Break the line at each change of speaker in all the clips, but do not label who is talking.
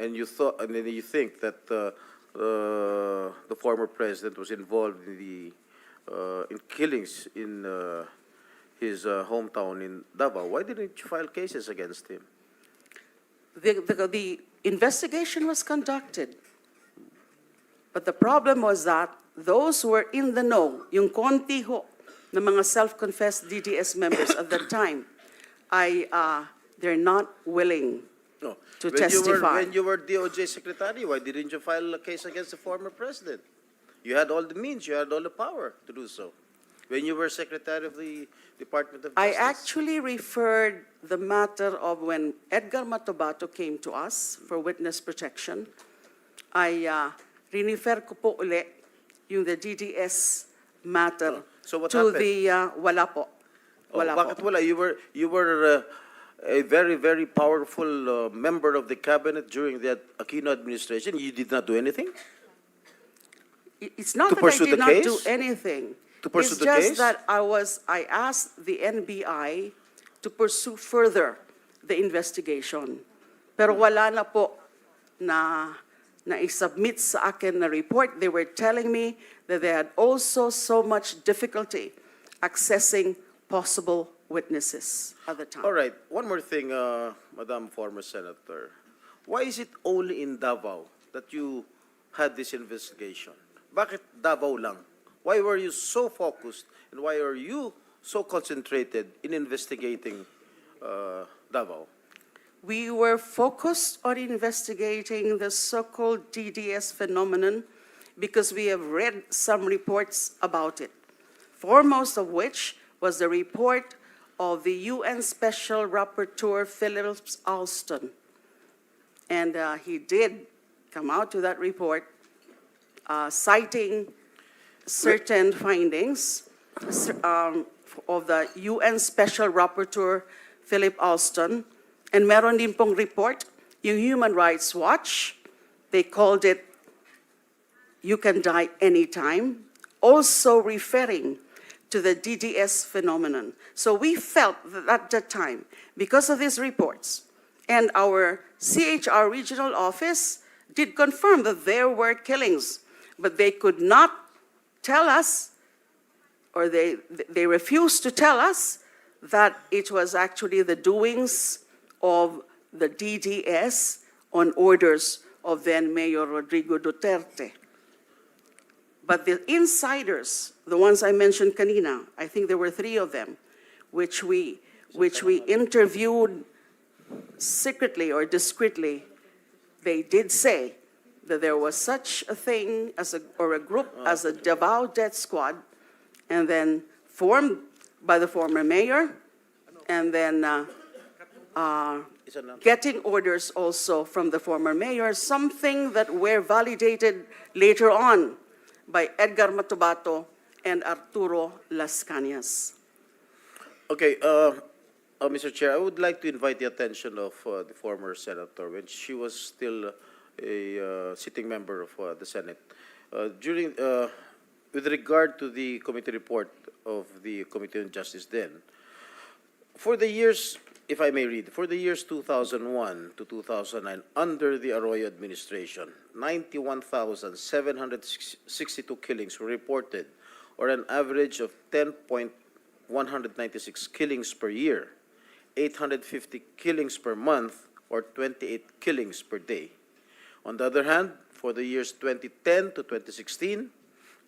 and then you think that the former president was involved in in killings in his hometown in Davao, why didn't you file cases against him?
The investigation was conducted, but the problem was that those who were in the know, yung konti ho na mga self-confessed DDS members at that time, they're not willing
No.
to testify.
When you were DOJ secretary, why didn't you file a case against the former president? You had all the means, you had all the power to do so. When you were secretary of the Department of
I
Justice.
actually referred the matter of when Edgar Matobato came to us for witness protection. I rinifer ko po uli yung the DDS matter
So what
to
happened?
the wala po. Wala
Bakit
po.
wala? You were a very, very powerful member of the cabinet during the Aquino administration. You did not do anything?
It's not
To
that I
pursue
did
the
not
case?
do anything.
To pursue
It's
the
just
case?
that I asked the NBI to pursue further the investigation. Pero wala na po na i-submit sa akin na report. They were telling me that they had also so much difficulty accessing possible witnesses at the time.
All right. One more thing, Madam former Senator. Why is it only in Davao that you had this investigation? Bakit Davao lang? Why were you so focused and why are you so concentrated in investigating Davao?
We were focused on investigating the so-called DDS phenomenon because we have read some reports about it, foremost of which was the report of the UN Special Rapporteur Philip Alston. And he did come out with that report citing certain findings of the UN Special Rapporteur Philip Alston. And meron din pong report, yung Human Rights Watch, they called it, "You Can Die Anytime," also referring to the DDS phenomenon. So we felt that at that time, because of these reports, and our CHR regional office did confirm that there were killings, but they could not tell us, or they refused to tell us that it was actually the doings of the DDS on orders of then Mayor Rodrigo Duterte. But the insiders, the ones I mentioned kanina, I think there were 3 of them, which we interviewed secretly or discreetly, they did say that there was such a thing as a group as a Davao Death Squad, and then formed by the former mayor, and then getting orders also from the former mayor, something that were validated later on by Edgar Matobato and Arturo Las Cañas.
Okay, Mr. Chair, I would like to invite the attention of the former senator when she was still a sitting member of the Senate. With regard to the committee report of the Committee on Justice then, for the years, if I may read, for the years 2001 to 2009, under the Arroyo administration, 91,762 killings were reported, or an average of 10.196 killings per year, 850 killings per month, or 28 killings per day. On the other hand, for the years 2010 to 2016,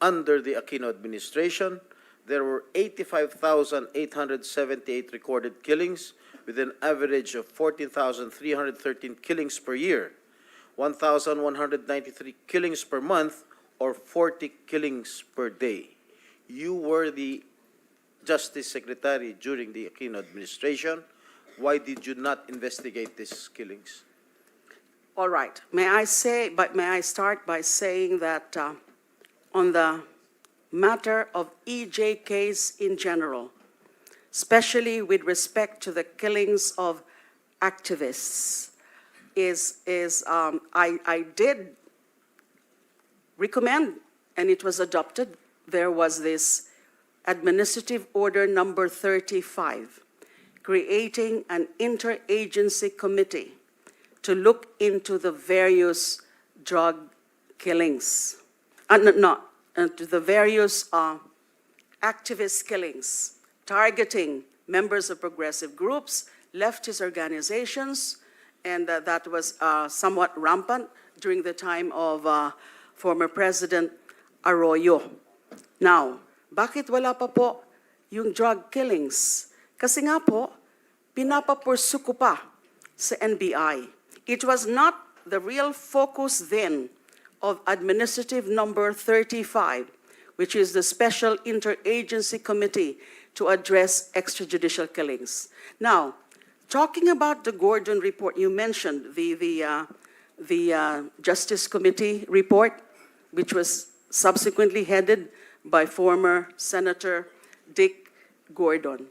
under the Aquino administration, there were 85,878 recorded killings, with an average of 14,313 killings per year, 1,193 killings per month, or 40 killings per day. You were the Justice Secretary during the Aquino administration. Why did you not investigate these killings?
All right. May I start by saying that on the matter of EJ case in general, especially with respect to the killings of activists, I did recommend, and it was adopted, there was this Administrative Order number 35, creating an interagency committee to look into the various drug killings, to the various activist killings, targeting members of progressive groups, leftist organizations, and that was somewhat rampant during the time of former President Arroyo. Now, bakit wala pa po yung drug killings? Kasi nga po, pinapapursu ko pa sa NBI. It was not the real focus then of Administrative Number 35, which is the Special Interagency Committee to address extrajudicial killings. Now, talking about the Gordon report, you mentioned the Justice Committee report, which was subsequently headed by former Senator Dick Gordon.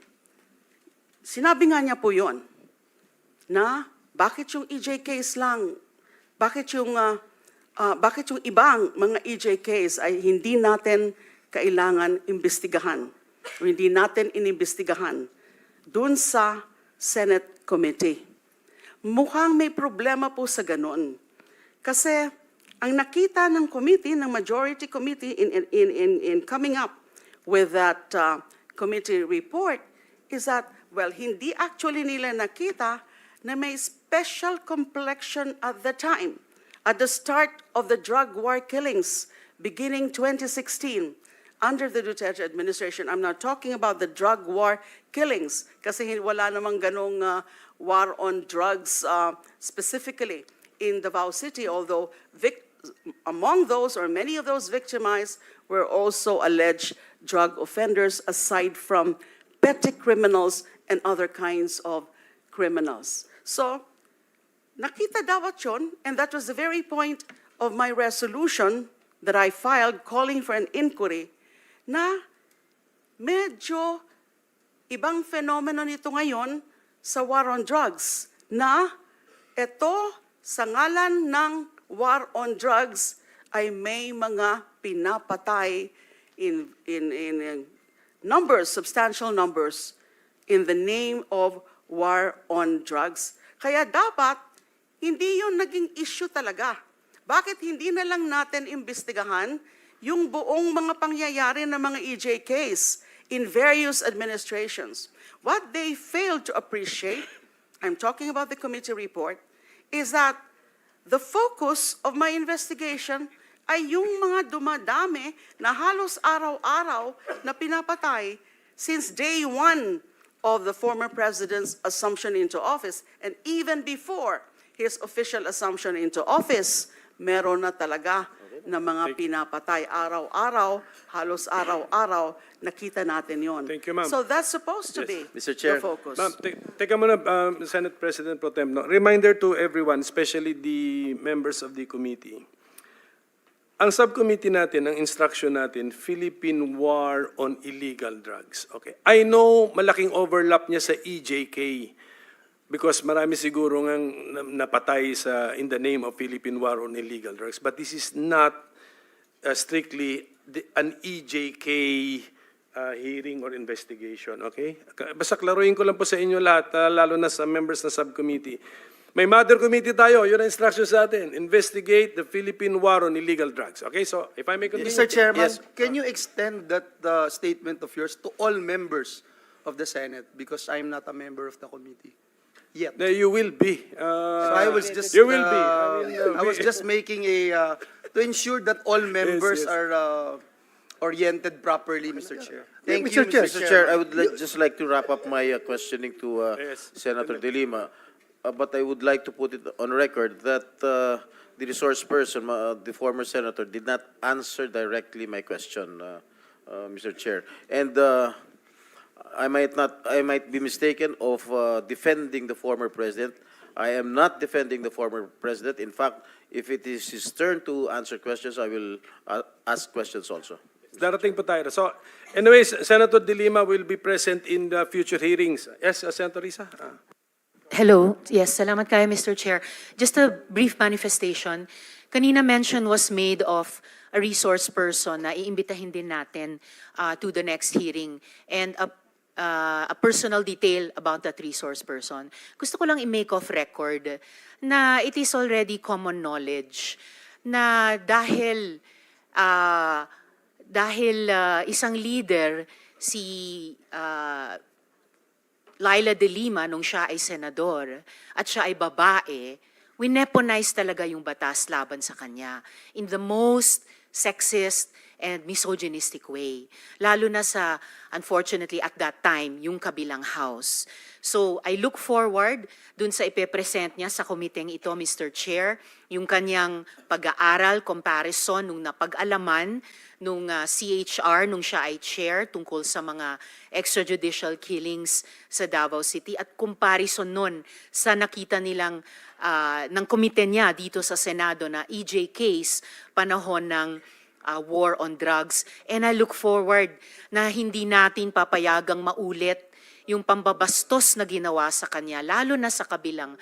Sinabi nga niya po yun, na bakit yung EJ case lang, bakit yung ibang mga EJ case ay hindi natin kailangan imbestigahan, o hindi natin inimbestigahan dun sa Senate Committee. Mukhang may problema po sa ganun. Kasi ang nakita ng committee, ng majority committee in coming up with that committee report is that, well, hindi actually nila nakita na may special complexion at the time, at the start of the drug war killings beginning 2016 under the Duterte administration. I'm not talking about the drug war killings kasi wala namang ganong war on drugs specifically in Davao City, although among those or many of those victimized were also alleged drug offenders aside from petty criminals and other kinds of criminals. So, nakita dapat yun, and that was the very point of my resolution that I filed calling for an inquiry, na medyo ibang fenomeno nito ngayon sa war on drugs, na ito sa ngalan ng war on drugs ay may mga pinapatay in numbers, substantial numbers, in the name of war on drugs. Kaya dapat, hindi yun naging issue talaga. Bakit hindi na lang natin imbestigahan yung buong mga pangyayari ng mga EJ case in various administrations? What they failed to appreciate, I'm talking about the committee report, is that the focus of my investigation ay yung mga dumadami na halos araw-araw na pinapatay since day one of the former president's assumption into office, and even before his official assumption into office, meron na talaga na mga pinapatay araw-araw, halos araw-araw, nakita natin yon.
Thank you, ma'am.
So that's supposed to be
Mr. Chair.
the focus.
Ma'am, teka muna, Senate President Pro Tem. No? Reminder to everyone, especially the members of the committee. Ang subcommittee natin, ang instruction natin, Philippine War on Illegal Drugs. Okay. I know malaking overlap niya sa EJK because marami siguro ngang napatay in the name of Philippine War on Illegal Drugs. But this is not strictly an EJK hearing or investigation. Okay? Basta klaruhin ko lang po sa inyo lahat, lalo na sa members ng subcommittee. May mother committee tayo, yun ang instruction sa atin. Investigate the Philippine War on Illegal Drugs. Okay, so if I may continue.
Mr. Chairman,
Yes.
can you extend that statement of yours to all members of the Senate? Because I'm not a member of the committee yet.
You will be.
So I was just,
You will be.
I was just making to ensure that all members
yes.
are oriented properly, Mr. Chair. Thank
Mr.
you,
Mr. Chair, I would just like to wrap up my questioning to
Yes.
Senator Delima. But I would like to put it on record that the resource person, the former senator, did not answer directly my question, Mr. Chair. And I might be mistaken of defending the former president. I am not defending the former president. In fact, if it is his turn to answer questions, I will ask questions also.
Darating po tayo. So, anyways, Senator Delima will be present in the future hearings. Yes, Senator Risa?
Hello. Yes, salamat kayo, Mr. Chair. Just a brief manifestation. Kanina mention was made of a resource person na iimbitahin din natin to the next hearing. And a personal detail about that resource person. Gusto ko lang i-make of record na it is already common knowledge na dahil isang leader, si Leila Delima, nung siya ay senador at siya ay babae, wineponize talaga yung batas laban sa kanya in the most sexist and misogynistic way. Lalo na sa, unfortunately, at that time, yung kabilang house. So, I look forward dun sa ipepresent niya sa komiteng ito, Mr. Chair, yung kanyang pag-aaral, comparison, nung napag-alaman, nung CHR, nung siya ay chair, tungkol sa mga extrajudicial killings sa Davao City, at comparison nun sa nakita nilang ng komite niya dito sa Senado na EJ case, panahon ng war on drugs. And I look forward na hindi natin papayagang maulit yung pambabastos na ginawa sa kanya, lalo na sa kabilang